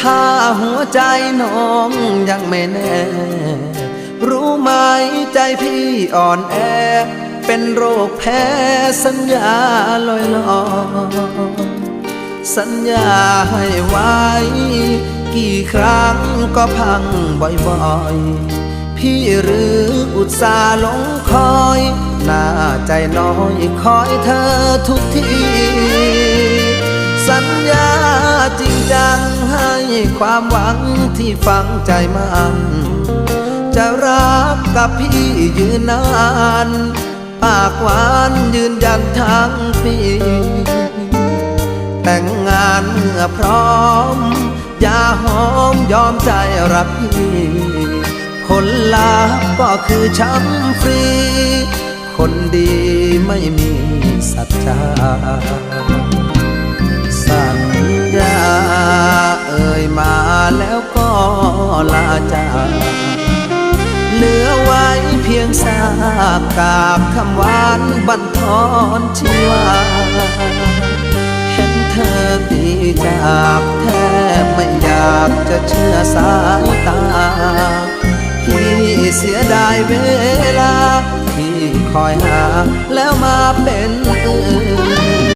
ถ้าหัวใจน้องยังไม่แน่ รู้ไหมใจพี่อ่อนแอเป็นโรคแพ้สัญญาลอยลอยสัญญาให้ไว้กี่ครั้งก็พังบ่อยๆพี่หรืออุตส่าห์หลงคอยหน้าใจน้อยคอยเธอทุกทีสัญญาจริงจังให้ความหวังที่ฝังใจมันจะรักกับพี่ยืนนานปากหวานยืนยันทั้งปีแต่งงานเมื่อพร้อมอย่าหอมยอมใจรักพี่ผลลัพธ์ก็คือช้ำฟรีคนดีไม่มีสัจจาสัญญาเอ่ยมาแล้วก็ลาจากเหลือไว้เพียงซากกากคำหวานบั่นทอนชีวาเห็นเธอดีจากแทบไม่อยากจะเชื่อสายตาพี่เสียดายเวลาที่คอยหาแล้วมาเป็น